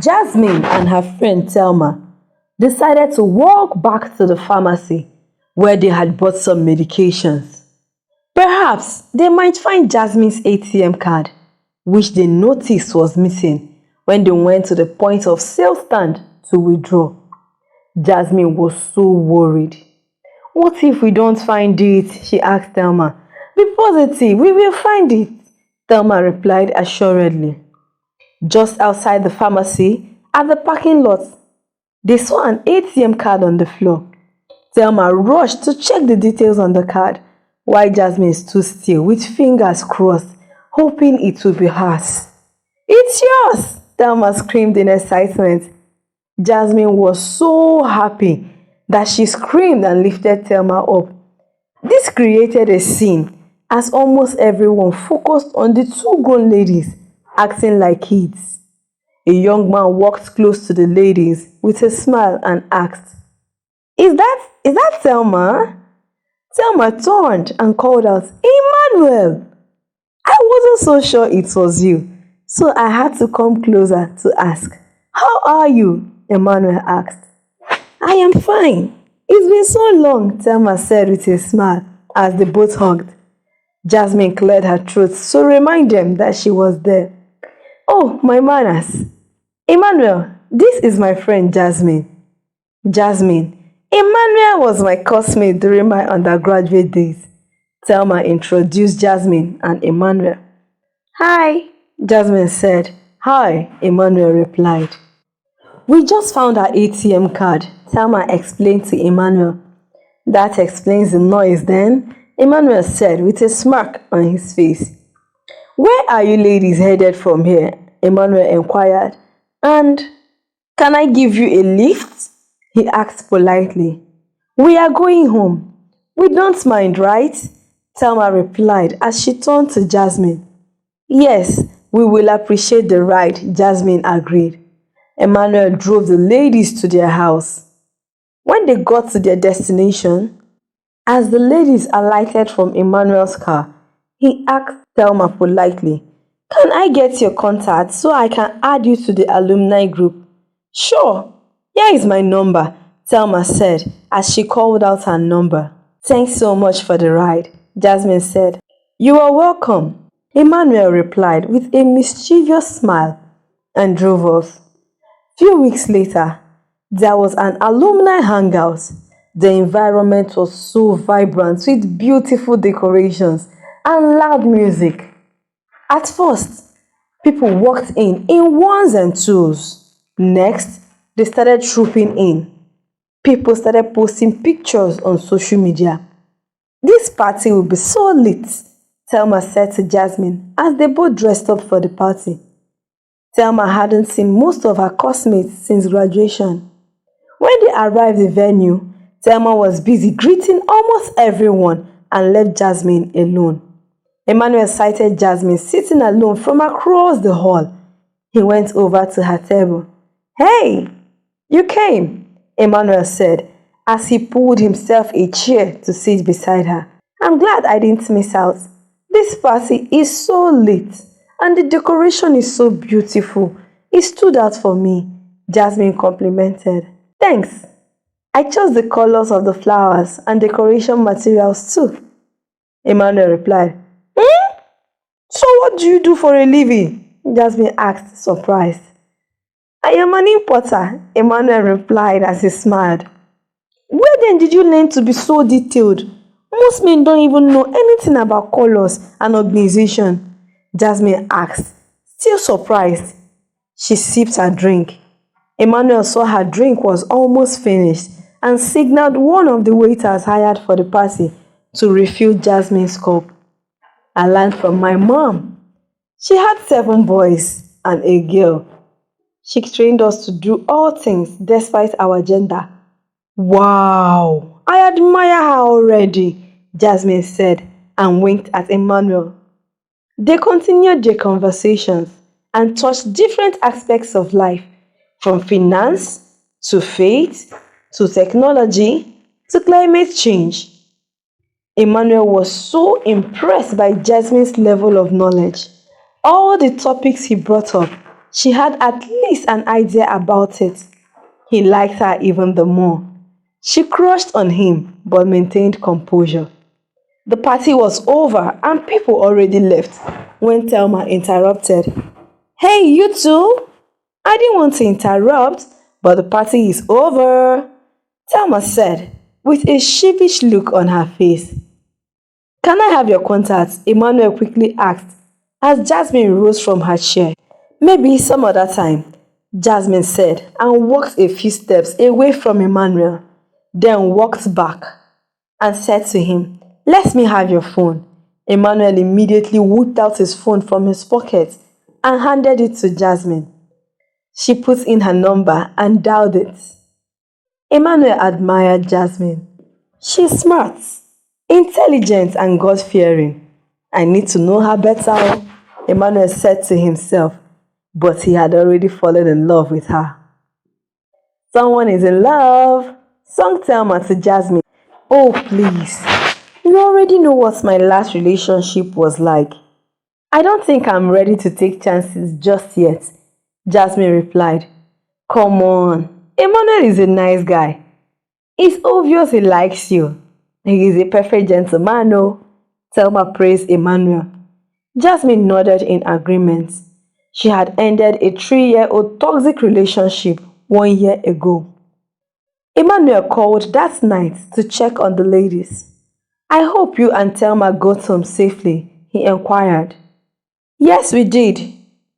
Jasmine and her friend Thelma decided to walk back to the pharmacy where they had bought some medications. Perhaps they might find Jasmine's ATM card, which they noticed was missing when they went to the point of sale stand to withdraw. Jasmine was so worried. "What if we don't find it?" she asked Thelma. "Be positive, we will find it," Thelma replied assuredly. Just outside the pharmacy, at the parking lot, they saw an ATM card on the floor. Thelma rushed to check the details on the card, while Jasmine stood still with fingers crossed, hoping it would be hers. "It's yours!" Thelma screamed in excitement. Jasmine was so happy that she screamed and lifted Thelma up. This created a scene as almost everyone focused on the two grown ladies acting like kids. A young man walked close to the ladies with a smile and asked, Is that Thelma?" Thelma turned and called out, "Emmanuel!" "I wasn't so sure it was you, so I had to come closer to ask." "How are you?" Emmanuel asked. "I am fine. It's been so long," Thelma said with a smile as they both hugged. Jasmine cleared her throat to remind them that she was there. "Oh, my manners. Emmanuel, this is my friend Jasmine." "Jasmine, Emmanuel was my classmate during my undergraduate days." Thelma introduced Jasmine and Emmanuel. "Hi," Jasmine said. "Hi," Emmanuel replied. "We just found our ATM card," Thelma explained to Emmanuel. "That explains the noise then," Emmanuel said with a smirk on his face. "Where are you ladies headed from here?" Emmanuel inquired. "And can I give you a lift?" he asked politely. "We are going home. We don't mind, right?" Thelma replied as she turned to Jasmine. "Yes, we will appreciate the ride," Jasmine agreed. Emmanuel drove the ladies to their house. When they got to their destination, as the ladies alighted from Emmanuel's car, he asked Thelma politely, "Can I get your contact so I can add you to the alumni group?" "Sure, here is my number," Thelma said as she called out her number. "Thanks so much for the ride," Jasmine said. "You are welcome," Emmanuel replied with a mischievous smile and drove off. Few weeks later, there was an alumni hangout. The environment was so vibrant with beautiful decorations and loud music. At first, people walked in ones and twos. Next, they started trooping in. People started posting pictures on social media. "This party will be so lit," Thelma said to Jasmine as they both dressed up for the party. Thelma hadn't seen most of her classmates since graduation. When they arrived at the venue, Thelma was busy greeting almost everyone and left Jasmine alone. Emmanuel sighted Jasmine sitting alone from across the hall. He went over to her table. "Hey, you came," Emmanuel said as he pulled himself a chair to sit beside her. "I'm glad I didn't miss out. This party is so lit. And the decoration is so beautiful. It stood out for me," Jasmine complimented. "Thanks. I chose the colors of the flowers and decoration materials too," Emmanuel replied. "So what do you do for a living?" Jasmine asked, surprised. "I am an importer," Emmanuel replied as he smiled. "Where then did you learn to be so detailed? Most men don't even know anything about colors and organization," Jasmine asked, still surprised. She sipped her drink. Emmanuel saw her drink was almost finished and signaled one of the waiters hired for the party to refill Jasmine's cup. "I learned from my mom. She had 7 boys and a girl. She trained us to do all things despite our gender." "Wow, I admire her already," Jasmine said and winked at Emmanuel. They continued their conversations and touched different aspects of life, from finance to faith to technology to climate change. Emmanuel was so impressed by Jasmine's level of knowledge. All the topics he brought up she had at least an idea about it. He liked her even the more. She crushed on him but maintained composure. The party was over and people already left when Thelma interrupted. Hey, you two! I didn't want to interrupt, but the party is over, Thelma said, with a sheepish look on her face. Can I have your contacts? Emmanuel quickly asked as Jasmine rose from her chair. Maybe some other time, Jasmine said and walked a few steps away from Emmanuel, then walked back and said to him, Let me have your phone. Emmanuel immediately whipped out his phone from his pocket and handed it to Jasmine. She put in her number and dialed it. Emmanuel admired Jasmine. She's smart, intelligent and God-fearing. I need to know her better, Emmanuel said to himself, but he had already fallen in love with her. Someone is in love, sung Thelma to Jasmine. Oh, please. You already know what my last relationship was like. I don't think I'm ready to take chances just yet, Jasmine replied. Come on, Emmanuel is a nice guy. It's obvious he likes you. He is a perfect gentleman, no? Thelma praised Emmanuel. Jasmine nodded in agreement. She had ended a 3-year-old toxic relationship 1 year ago. Emmanuel called that night to check on the ladies. I hope you and Thelma got home safely, he inquired. Yes, we did.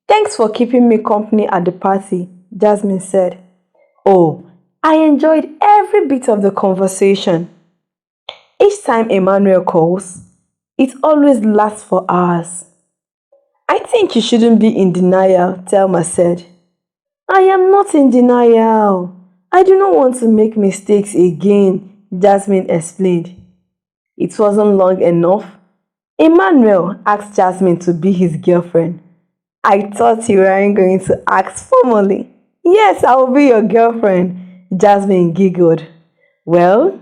Thanks for keeping me company at the party, Jasmine said. Oh, I enjoyed every bit of the conversation. Each time Emmanuel calls, it always lasts for hours. I think you shouldn't be in denial, Thelma said. I am not in denial. I do not want to make mistakes again, Jasmine explained. It wasn't long enough. Emmanuel asked Jasmine to be his girlfriend. I thought you weren't going to ask formally. Yes, I will be your girlfriend, Jasmine giggled. Well,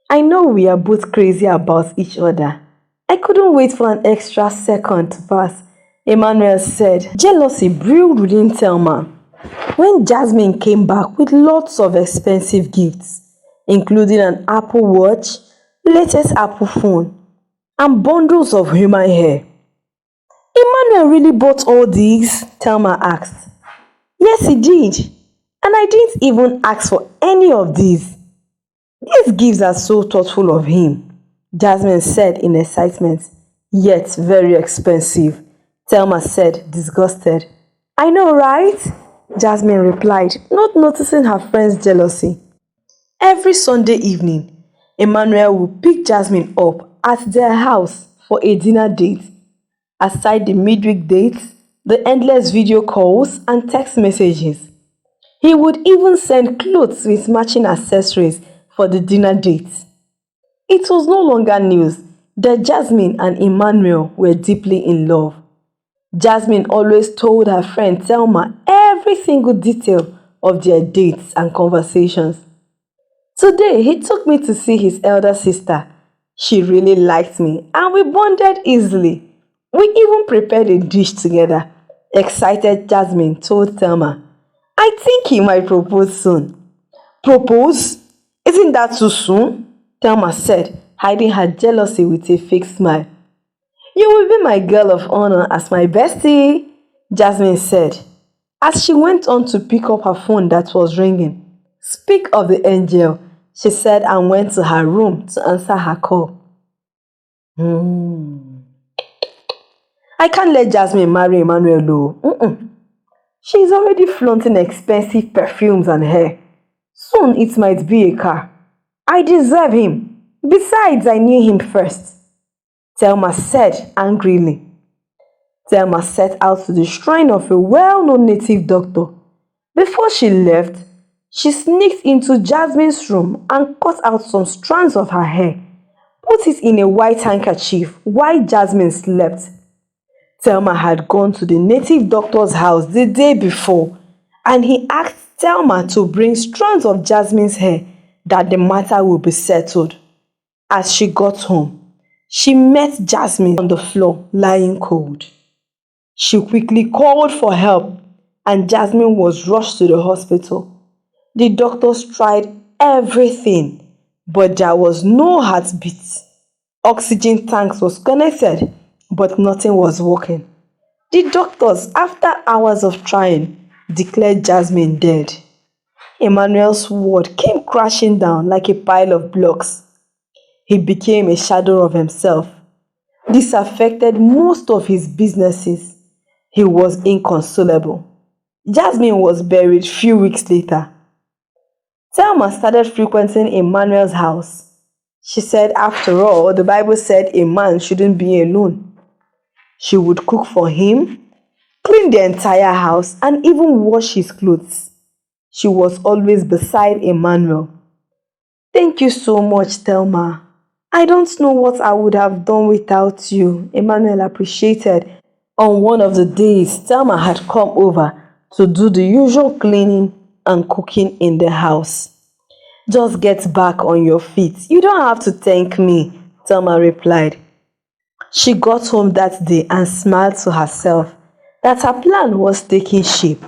I know we are both crazy about each other. I couldn't wait for an extra second to pass, Emmanuel said. Jealousy brewed within Thelma when Jasmine came back with lots of expensive gifts, including an Apple Watch, latest Apple phone, and bundles of human hair. Emmanuel really bought all these? Thelma asked. Yes, he did. And I didn't even ask for any of these. These gifts are so thoughtful of him, Jasmine said in excitement. Yet very expensive, Thelma said, disgusted. I know, right? Jasmine replied, not noticing her friend's jealousy. Every Sunday evening, Emmanuel would pick Jasmine up at their house for a dinner date. Aside the midweek dates, the endless video calls and text messages, he would even send clothes with matching accessories for the dinner dates. It was no longer news that Jasmine and Emmanuel were deeply in love. Jasmine always told her friend Thelma every single detail of their dates and conversations. Today, he took me to see his elder sister. She really liked me and we bonded easily. We even prepared a dish together, excited Jasmine told Thelma. I think he might propose soon. Propose? Isn't that too soon? Thelma said, hiding her jealousy with a fake smile. You will be my girl of honor as my bestie, Jasmine said, as she went on to pick up her phone that was ringing. Speak of the angel, she said and went to her room to answer her call. I can't let Jasmine marry Emmanuel though. She's already flaunting expensive perfumes and hair. Soon it might be a car. I deserve him. Besides, I knew him first, Thelma said angrily. Thelma set out to the shrine of a well-known native doctor. Before she left, she sneaked into Jasmine's room and cut out some strands of her hair, put it in a white handkerchief while Jasmine slept. Thelma had gone to the native doctor's house the day before, and he asked Thelma to bring strands of Jasmine's hair that the matter would be settled. As she got home, she met Jasmine on the floor lying cold. She quickly called for help and Jasmine was rushed to the hospital. The doctors tried everything, but there was no heartbeat. Oxygen tanks was connected, but nothing was working. The doctors, after hours of trying, declared Jasmine dead. Emmanuel's world came crashing down like a pile of blocks. He became a shadow of himself. This affected most of his businesses. He was inconsolable. Jasmine was buried few weeks later. Thelma started frequenting Emmanuel's house. She said, after all, the Bible said a man shouldn't be alone. She would cook for him, clean the entire house, and even wash his clothes. She was always beside Emmanuel. Thank you so much, Thelma. I don't know what I would have done without you, Emmanuel appreciated. On one of the days, Thelma had come over to do the usual cleaning and cooking in the house. Just get back on your feet. You don't have to thank me, Thelma replied. She got home that day and smiled to herself that her plan was taking shape.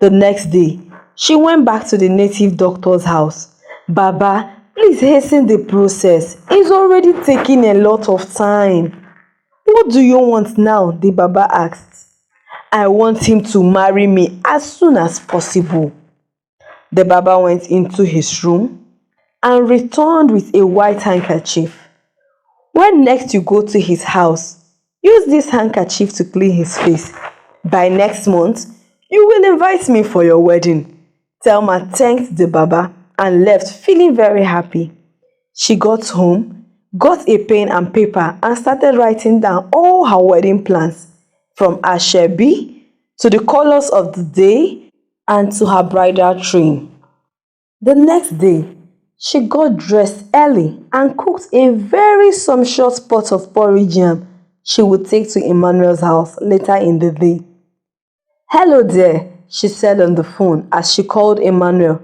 The next day, she went back to the native doctor's house. Baba, please hasten the process. It's already taking a lot of time. What do you want now? The Baba asked. I want him to marry me as soon as possible. The Baba went into his room and returned with a white handkerchief. When next you go to his house, use this handkerchief to clean his face. By next month, you will invite me for your wedding. Thelma thanked the Baba and left feeling very happy. She got home, got a pen and paper and started writing down all her wedding plans, from her Reby to the colors of the day and to her bridal train. The next day, she got dressed early and cooked a very sumptuous pot of porridge yam she would take to Emmanuel's house later in the day. Hello there, she said on the phone as she called Emmanuel.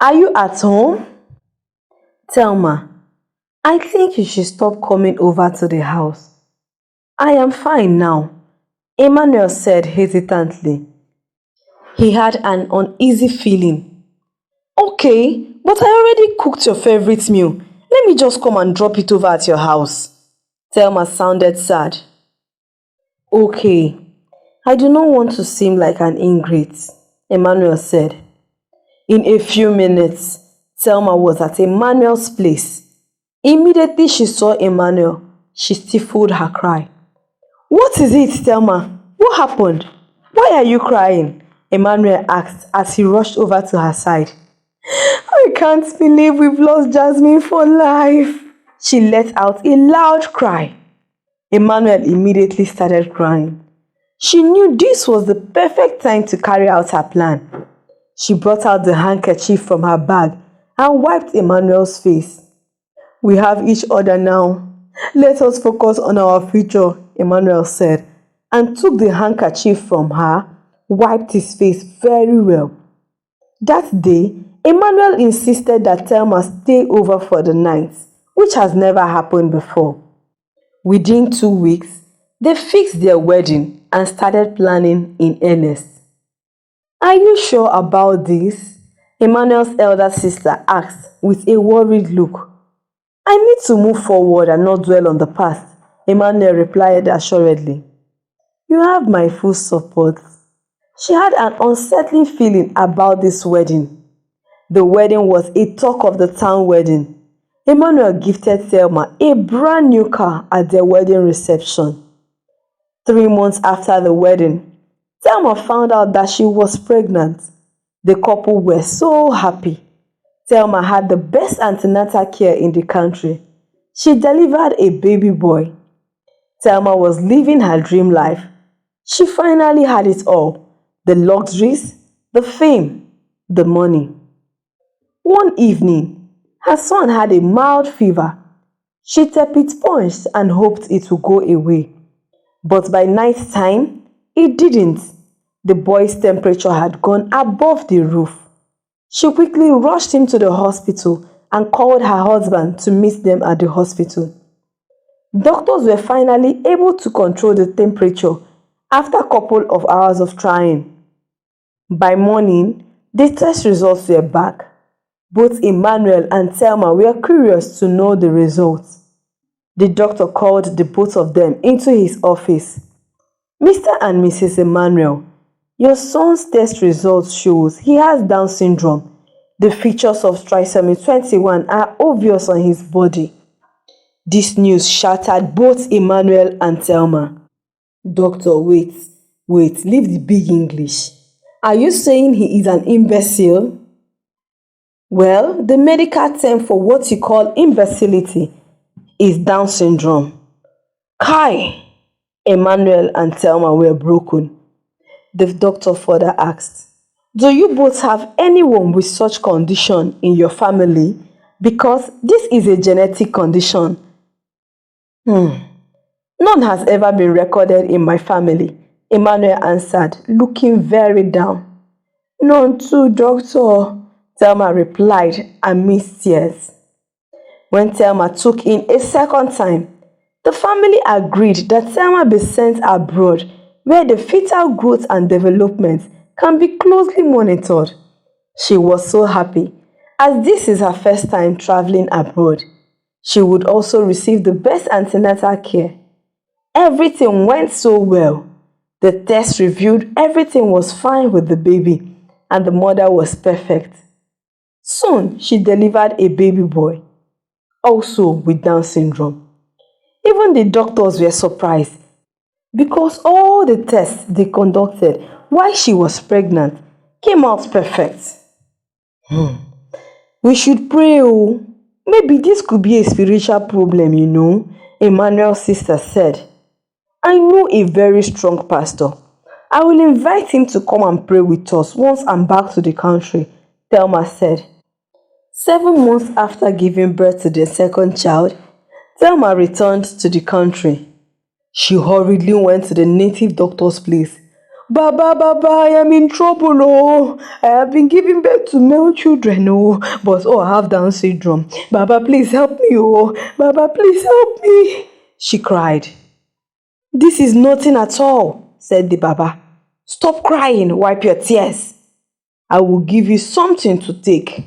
Are you at home? Thelma, I think you should stop coming over to the house. I am fine now, Emmanuel said hesitantly. He had an uneasy feeling. Okay, but I already cooked your favorite meal. Let me just come and drop it over at your house. Thelma sounded sad. Okay, I do not want to seem like an ingrate, Emmanuel said. In a few minutes, Thelma was at Emmanuel's place. Immediately she saw Emmanuel, she stifled her cry. What is it, Thelma? What happened? Why are you crying? Emmanuel asked as he rushed over to her side. I can't believe we've lost Jasmine for life. She let out a loud cry. Emmanuel immediately started crying. She knew this was the perfect time to carry out her plan. She brought out the handkerchief from her bag and wiped Emmanuel's face. We have each other now. Let us focus on our future, Emmanuel said, and took the handkerchief from her, wiped his face very well. That day, Emmanuel insisted that Thelma stay over for the night, which has never happened before. Within 2 weeks, they fixed their wedding and started planning in earnest. Are you sure about this? Emmanuel's elder sister asked with a worried look. I need to move forward and not dwell on the past, Emmanuel replied assuredly. You have my full support. She had an unsettling feeling about this wedding. The wedding was a talk of the town wedding. Emmanuel gifted Thelma a brand new car at their wedding reception. 3 months after the wedding, Thelma found out that she was pregnant. The couple were so happy. Thelma had the best antenatal care in the country. She delivered a baby boy. Thelma was living her dream life. She finally had it all: the luxuries, the fame, the money. One evening, her son had a mild fever. She tepid-punched and hoped it would go away. But by night time, it didn't. The boy's temperature had gone above the roof. She quickly rushed him to the hospital and called her husband to meet them at the hospital. Doctors were finally able to control the temperature after a couple of hours of trying. By morning, the test results were back. Both Emmanuel and Thelma were curious to know the results. The doctor called the both of them into his office. "Mr. and Mrs. Emmanuel, your son's test results shows he has Down syndrome. The features of trisomy 21 are obvious on his body." This news shattered both Emmanuel and Thelma. "Doctor, wait, leave the big English. Are you saying he is an imbecile?" "Well, the medical term for what you call imbecility is Down syndrome." Kai! Emmanuel and Thelma were broken. The doctor further asked, "Do you both have anyone with such condition in your family? Because this is a genetic condition." "None has ever been recorded in my family," Emmanuel answered, looking very down. "None too, doctor," Thelma replied amidst tears. When Thelma took in a second time, the family agreed that Thelma be sent abroad where the fetal growth and development can be closely monitored. She was so happy, as this is her first time traveling abroad. She would also receive the best antenatal care. Everything went so well. The test revealed everything was fine with the baby, and the mother was perfect. Soon, she delivered a baby boy, also with Down syndrome. Even the doctors were surprised, because all the tests they conducted while she was pregnant came out perfect. "We should pray, oh. Maybe this could be a spiritual problem, Emmanuel's sister said. "I know a very strong pastor. I will invite him to come and pray with us once I'm back to the country," Thelma said. 7 months after giving birth to their second child, Thelma returned to the country. She hurriedly went to the native doctor's place. Baba, I am in trouble, oh. I have been giving birth to male children, oh, but I have Down syndrome. Baba, please help me, oh. Baba, please help me," she cried. "This is nothing at all," said the Baba. "Stop crying, wipe your tears. I will give you something to take.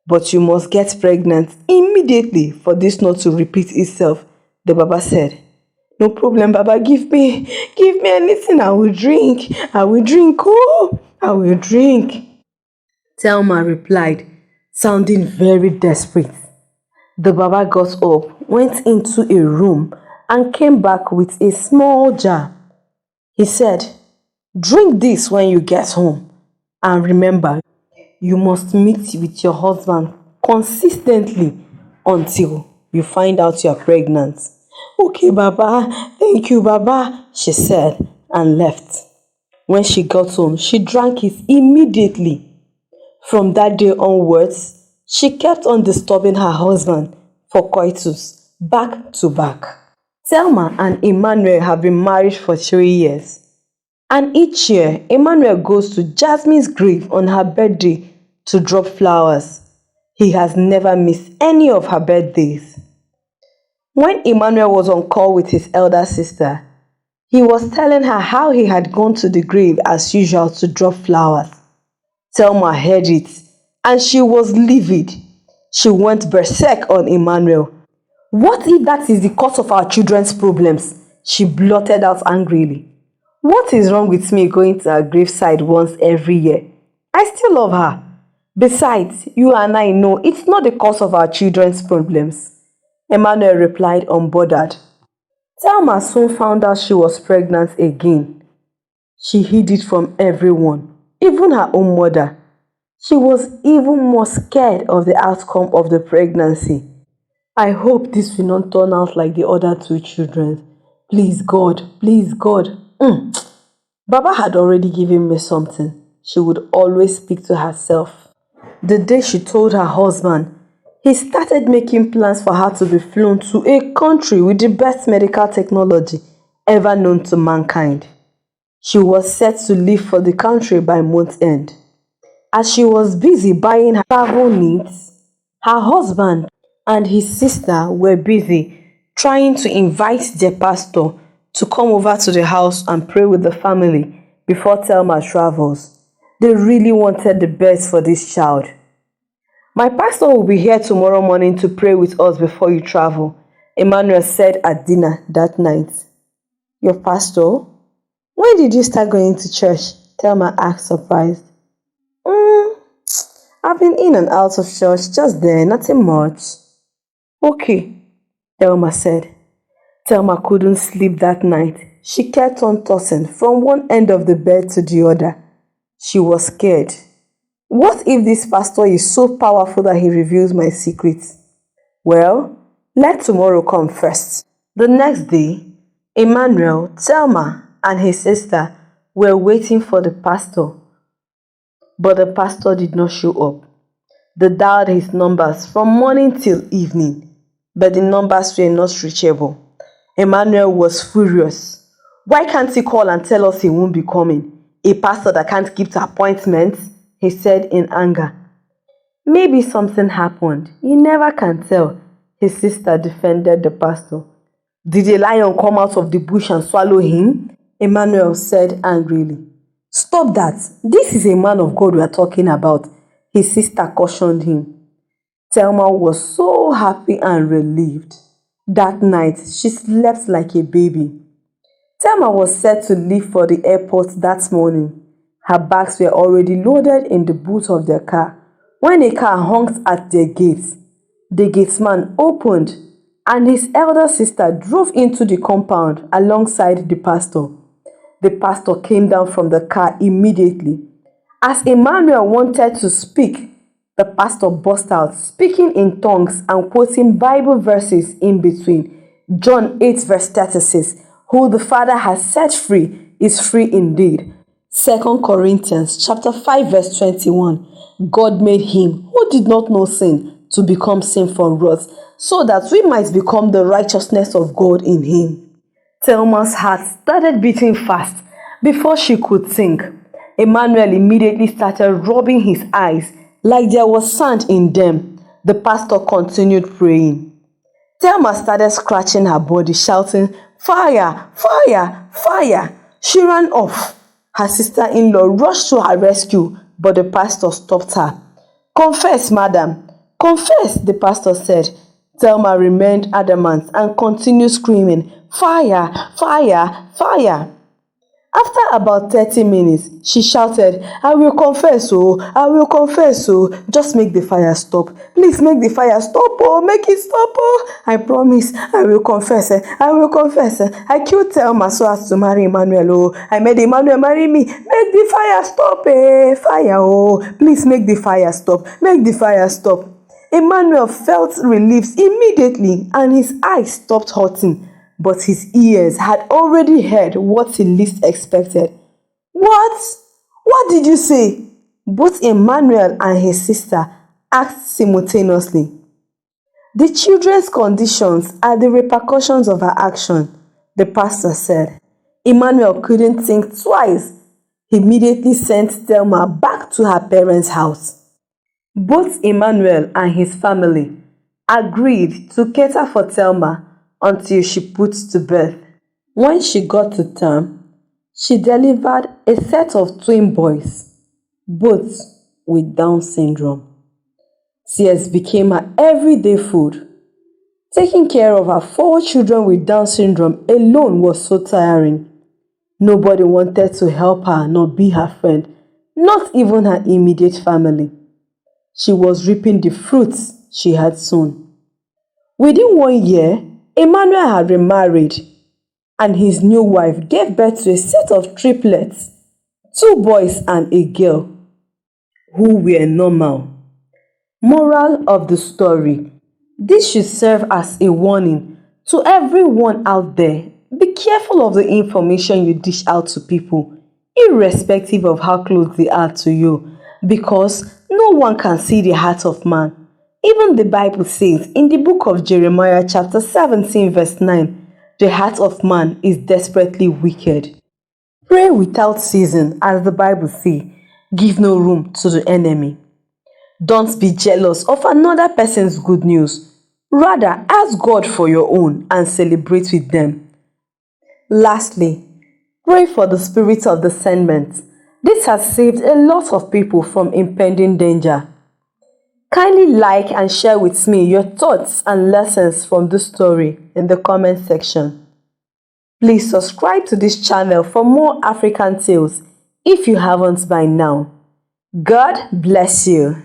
But you must get pregnant immediately for this not to repeat itself," the Baba said. "No problem, Baba, give me anything. I will drink, oh, I will drink," Thelma replied, sounding very desperate. The Baba got up, went into a room, and came back with a small jar. He said, "Drink this when you get home, and remember, you must meet with your husband consistently until you find out you are pregnant." "Okay, Baba, thank you, Baba," she said, and left. When she got home, she drank it immediately. From that day onwards, she kept on disturbing her husband for coitus, back to back. Thelma and Emmanuel have been married for 3 years. And each year, Emmanuel goes to Jasmine's grave on her birthday to drop flowers. He has never missed any of her birthdays. When Emmanuel was on call with his elder sister, he was telling her how he had gone to the grave as usual to drop flowers. Thelma heard it, and she was livid. She went berserk on Emmanuel. "What if that is the cause of our children's problems?" she blurted out angrily. "What is wrong with me going to her graveside once every year? I still love her. Besides, you and I know it's not the cause of our children's problems," Emmanuel replied unbothered. Thelma soon found out she was pregnant again. She hid it from everyone, even her own mother. She was even more scared of the outcome of the pregnancy. "I hope this will not turn out like the other 2 children. Please God, please God." Baba had already given me something, she would always speak to herself. The day she told her husband, he started making plans for her to be flown to a country with the best medical technology ever known to mankind. She was set to leave for the country by month end. As she was busy buying her travel needs, her husband and his sister were busy trying to invite their pastor to come over to the house and pray with the family before Thelma travels. They really wanted the best for this child. My pastor will be here tomorrow morning to pray with us before you travel, Emmanuel said at dinner that night. Your pastor? When did you start going to church? Thelma asked, surprised. Mm, I've been in and out of church, just there, nothing much. Okay, Thelma said. Thelma couldn't sleep that night. She kept on tossing from one end of the bed to the other. She was scared. What if this pastor is so powerful that he reveals my secrets? Well, let tomorrow come first. The next day, Emmanuel, Thelma, and his sister were waiting for the pastor, but the pastor did not show up. They dialed his numbers from morning till evening, but the numbers were not reachable. Emmanuel was furious. Why can't he call and tell us he won't be coming? A pastor that can't keep to appointments, he said in anger. Maybe something happened. You never can tell, his sister defended the pastor. Did a lion come out of the bush and swallow him? Emmanuel said angrily. Stop that. This is a man of God we are talking about, his sister cautioned him. Thelma was so happy and relieved. That night, she slept like a baby. Thelma was set to leave for the airport that morning. Her bags were already loaded in the boot of their car when a car honked at their gates. The gateman opened, and his elder sister drove into the compound alongside the pastor. The pastor came down from the car immediately. As Emmanuel wanted to speak, the pastor burst out, speaking in tongues and quoting Bible verses in between. John 8 verse 36, who the Father has set free is free indeed. 2 Corinthians chapter 5 verse 21, God made him who did not know sin to become sin for us, so that we might become the righteousness of God in him. Thelma's heart started beating fast before she could think. Emmanuel immediately started rubbing his eyes like there was sand in them. The pastor continued praying. Thelma started scratching her body, shouting, Fire! Fire! Fire! She ran off. Her sister-in-law rushed to her rescue, but the pastor stopped her. Confess, madam. Confess, the pastor said. Thelma remained adamant and continued screaming, Fire! Fire! Fire! After about 30 minutes, she shouted, I will confess, oh, I will confess, oh, just make the fire stop. Please make the fire stop, oh, make it stop, oh. I promise, I will confess, I will confess. I killed Thelma so as to marry Emmanuel, oh. I made Emmanuel marry me. Make the fire stop, fire, oh. Please make the fire stop, make the fire stop. Emmanuel felt relief immediately and his eyes stopped hurting. But his ears had already heard what he least expected. What? What did you say? Both Emmanuel and his sister asked simultaneously. The children's conditions are the repercussions of her action, the pastor said. Emmanuel couldn't think twice. He immediately sent Thelma back to her parents' house. Both Emmanuel and his family agreed to cater for Thelma until she put to birth. When she got to term, she delivered a set of twin boys, both with Down syndrome. Tears became her everyday food. Taking care of her 4 children with Down syndrome alone was so tiring. Nobody wanted to help her nor be her friend, not even her immediate family. She was reaping the fruits she had sown. Within 1 year, Emmanuel had remarried, and his new wife gave birth to a set of triplets, 2 boys and a girl, who were normal. Moral of the story: this should serve as a warning to everyone out there. Be careful of the information you dish out to people, irrespective of how close they are to you, because no one can see the heart of man. Even the Bible says in the book of Jeremiah chapter 17 verse 9, the heart of man is desperately wicked. Pray without ceasing, as the Bible says. Give no room to the enemy. Don't be jealous of another person's good news. Rather, ask God for your own and celebrate with them. Lastly, pray for the spirit of discernment. This has saved a lot of people from impending danger. Kindly like and share with me your thoughts and lessons from this story in the comment section. Please subscribe to this channel for more African tales if you haven't by now. God bless you.